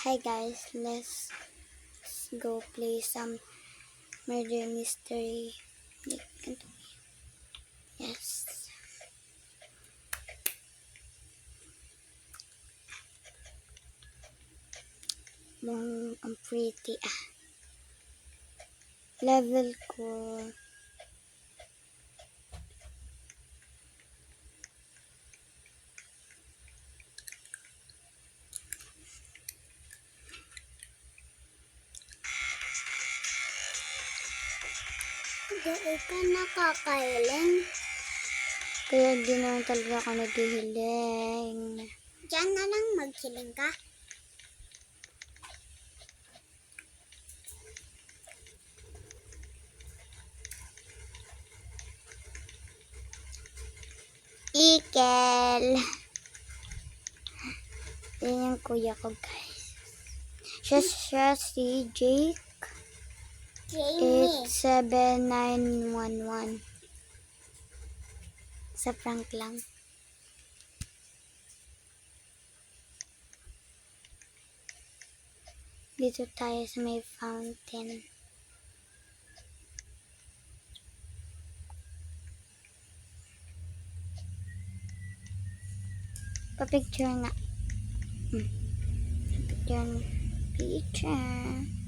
Hi guys, let's go play some murder mystery. Yes. Ang pretty Level ko. Hindi ka nakakailan. Kaya di naman talaga ako naghihiling. Diyan na lang maghiling ka. Ikel. Yan yung kuya ko, guys. Siya si Jake. Jamie. 87911. Sa prank lang. Dito tayo sa may fountain. Pa-picture nga. Picture.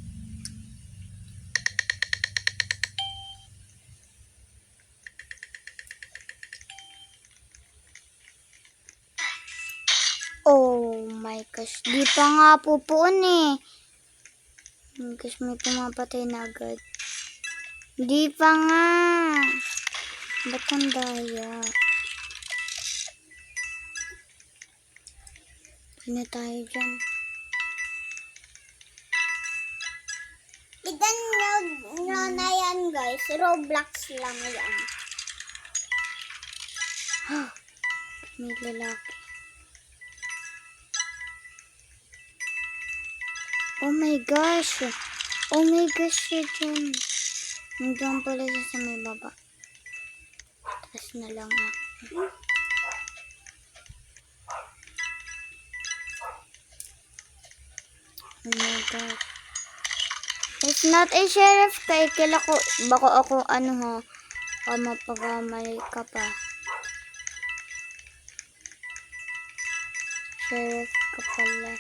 Oh my gosh. Di pa nga pupuon eh. Guys, may pumapatay na agad. Di pa nga. Ba't ang daya? Hindi tayo dyan. Idan nyo na yan, guys. Roblox lang yan. May lalaki. Oh my gosh. Oh my gosh, siya dyan. Nandiyan pala siya sa may baba. Taas na lang ako. Oh my god. It's not a sheriff. Kaya kila ko. Baka ako mapagamali ka pa. Sheriff ka pala.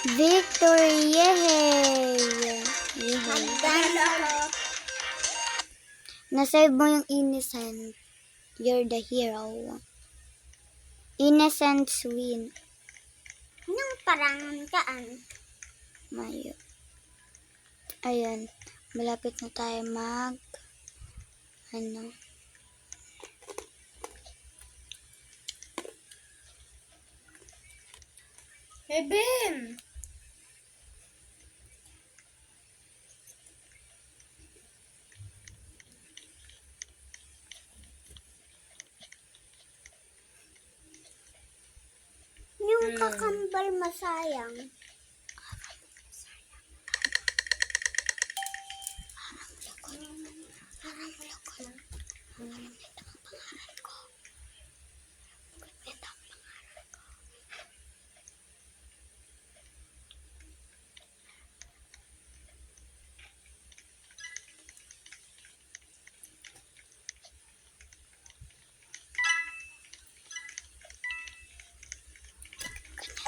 Victory! Yay! Nasave mo yung innocent. You're the hero. Innocents win. Anong parangan kaan? Mayo. Ayan. Malapit na tayo Hey, Ben! Yung kakambal masayang.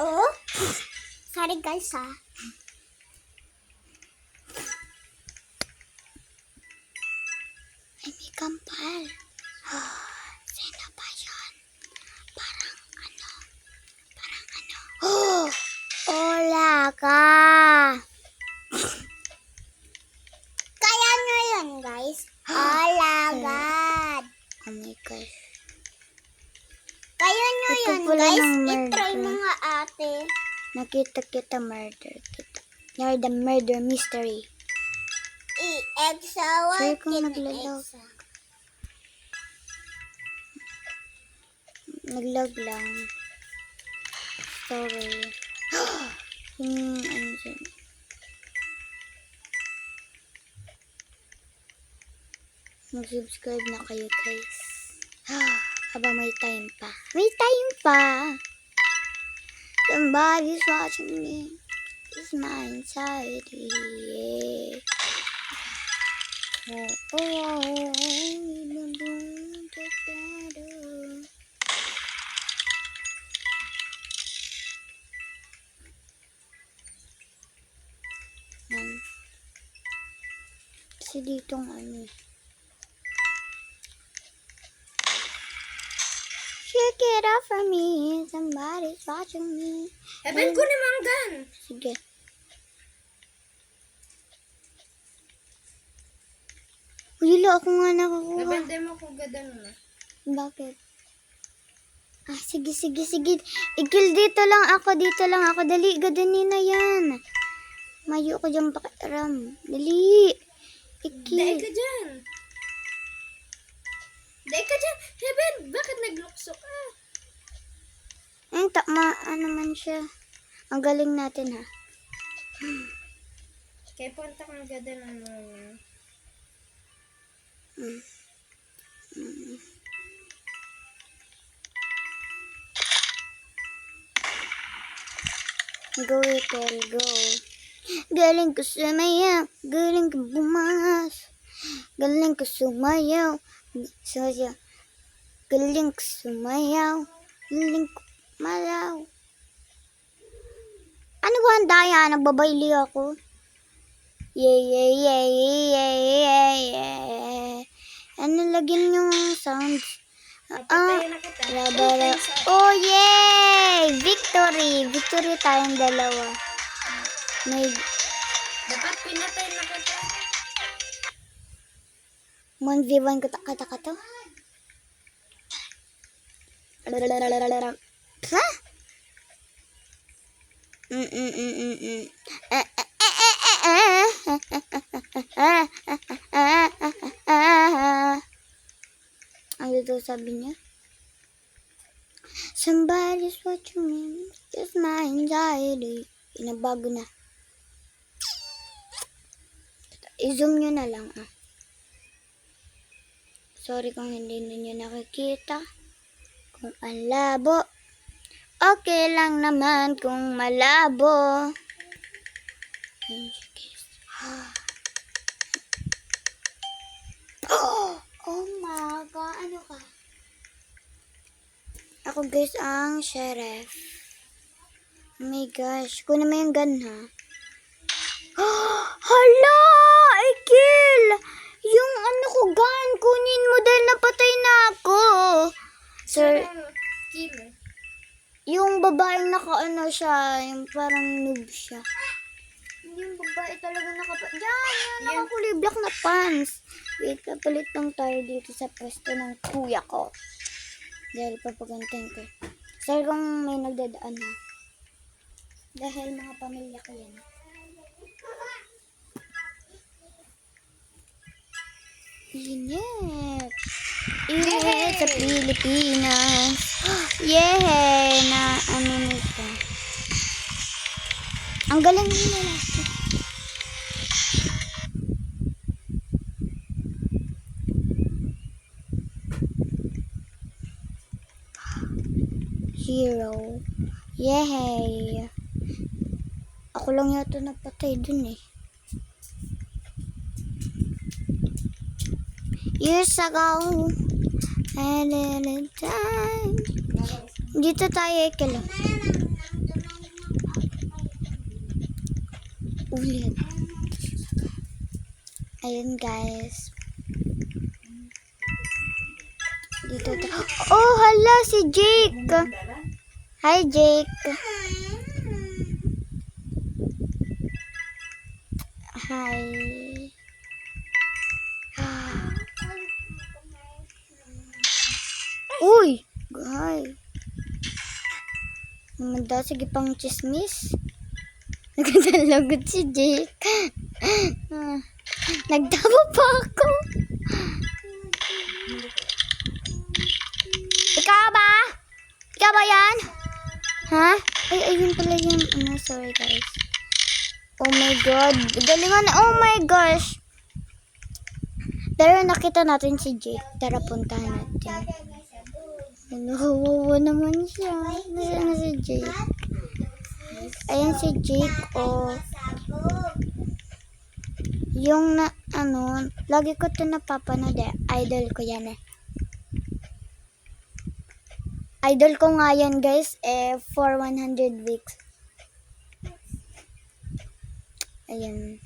Oh, sorry guys Ay, may kampal. Sino ba yun? Parang Oh, hola ka. Kaya nyo yun guys. Hola God. Oh my gosh. Kaya nyo yun guys. I-try mga ate. Nakita kita murder kita. You're the murder mystery. I-exawa. Sorry kung naglag. Naglag lang. Sorry. Mag-subscribe na kayo, guys. Aba, may time pa. May time pa. Somebody's watching me. It's my anxiety. Yeah. Oh, oh, kasi ditong ano. Shake it off for me. Somebody's watching me. Eben, kunin mo ang gun. Sige. Wala ako nga nakakuha. Eben, di mo ko gadan na. Bakit? Sige. Ikil dito lang ako. Dali, gadanin na yan. Mayo ko dyan pakiram. Dali. Ikil. Dahil ka dyan. Eben, bakit naglukso ka? Tama, man siya. Ang galing natin, ha? Kaya punta kang gadan ano. Go, Ethel, go. Galing ko sumayaw, galing ko bumangas. Galing ko sumayaw, galing ko sumayaw, galing ko malaw. Ano ba ang daya? Nagbabayli ako. Yeah. Ano lagyan yung sounds? Papatayin na kita. Oh, yay! Victory! Victory tayong dalawa. May Dapat pinatay na kita. 1v1 ko kata ka to. Ha? Ang dito sabi niya. Somebody's watching me. Just my anxiety. Pinabago na. I-zoom nyo na lang. Sorry kung hindi ninyo nakikita. Kung ang labo. Okay lang naman kung malabo. Oh my God. Ano ka? Ako guys ang sheriff. Oh my gosh. Kunin mo yung gun ha. Hala! Ikil! Yung ano ko gun. Kunin mo dahil napatay na ako. Sir, Kill. yung babaeng naka-ano siya. Yung parang noob siya. Yung babae talaga Yan! Nakakulay black na pants. Wait, papalit lang tayo dito sa pwesto ng kuya ko. Dahil papagantin ko. Sir, kung may nagdadaan ha. Dahil mga pamilya ko yan. Init. Init sa Pilipinas. Yay! Na ano nito. Ang galing nila. Hero. Yay! Ako lang yata napatay dun eh. Years ago, a little time. Dito tayo ikilo. Ulit. Ayun guys. Dito tayo. Oh, hala si Jake. Hi Jake. Hi. Uy! Guy. Namanda, sige pang chismis. Nagdalagot si Jake. Nagtapa pa ako. Ikaw ba? Ikaw ba yan? Ha? Ay, ayun pala yung, sorry guys. Oh my God. Galingan, oh my gosh. Pero nakita natin si Jake. Tara, puntahan natin. Kawawa naman siya. Nasaan na si Jake? Ayan si Jake, oh. Yung na, lagi ko ito napapanood eh. Idol ko yan eh. Idol ko nga yan guys, for 100 weeks. Ayan.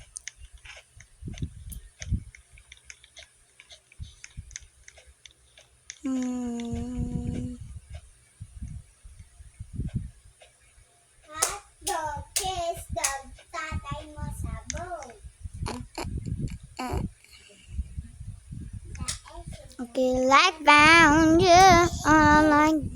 Kiss the tatay mo sa bowl. Okay, like found you. Like.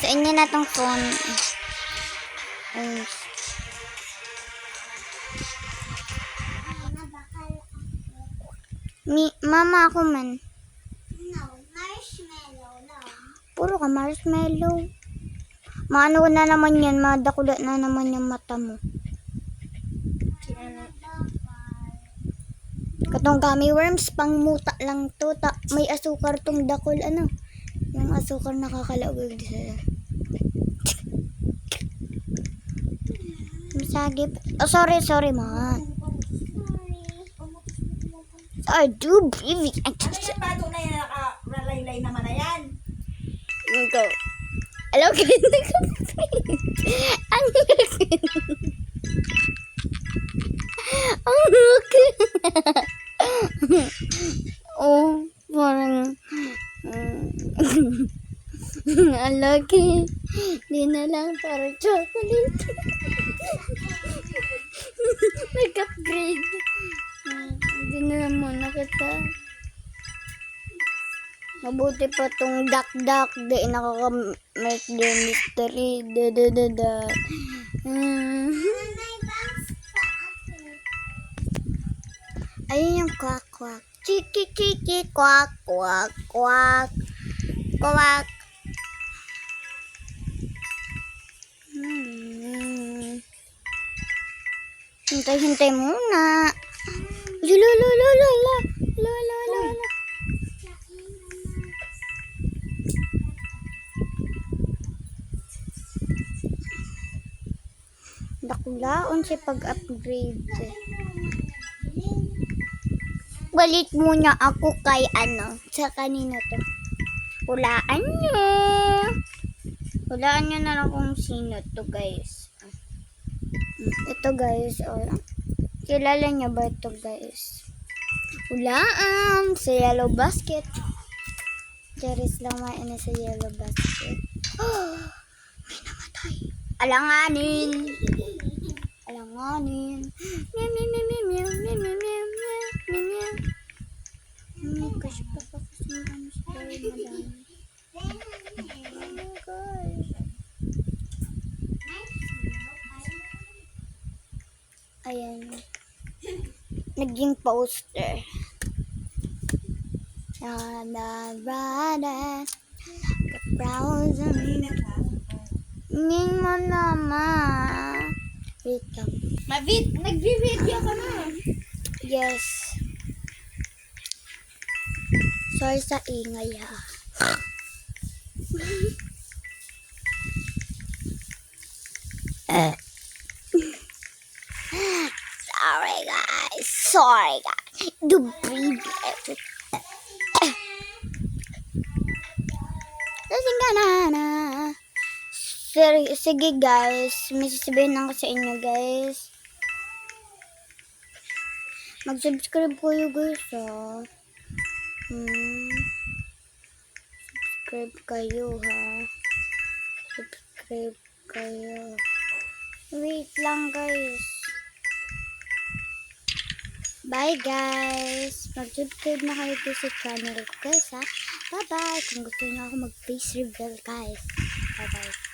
Sa inyo na tong phone. Mama ako man. No, marshmallow lang. Puro ka marshmallow. Maano na naman yan, madakula na naman yung mata mo. Katong gummy worms, pang muta lang to. May asukar tong dakol, yung asukar nakakalawag sa. Masagip. Oh, sorry, ma. I do baby. Ano yan, bago na yan, nakalaylay naman na yan. Go. Hello, ganda ka. Ang laki. Ang laki. Oh, parang ang laki. Di na lang parang chocolate. Nag-upgrade. Hindi na naman nakita. Mabuti pa tong dak-dak. Di nakaka-make the mystery. Da. Ayun yung kwak-kwak. Chiki-chiki, kwak-kwak, kwak. Kwak. Hintay muna. Lula. Dakulaon siya pag-upgrade. Balit muna ako kay sa kanino to. Hulaan nyo na lang kung sino to guys. Ito guys, kilala nyo ba ito guys? Hulaan sa yellow basket. Charis lang maina sa yellow basket. May namatay. Alanganin. Oh my gosh, papapasunan sa tayo madami. Oh my gosh. Ayan. Naging poster. Ning mo naman. Wait lang. Nag-video ka na. Yes. Sorry sa ingay ha. Sorry guys. The baby. Lasing ka na. Sige guys. May sasabihin lang ko sa inyo guys. Mag-subscribe kayo guys ha. Subscribe kayo ha. Subscribe kayo. Wait lang guys. Bye guys. Mag-subscribe na kayo dito sa channel ko guys ha. Bye bye. Kung gusto niyo ako mag-face reveal guys. Bye bye.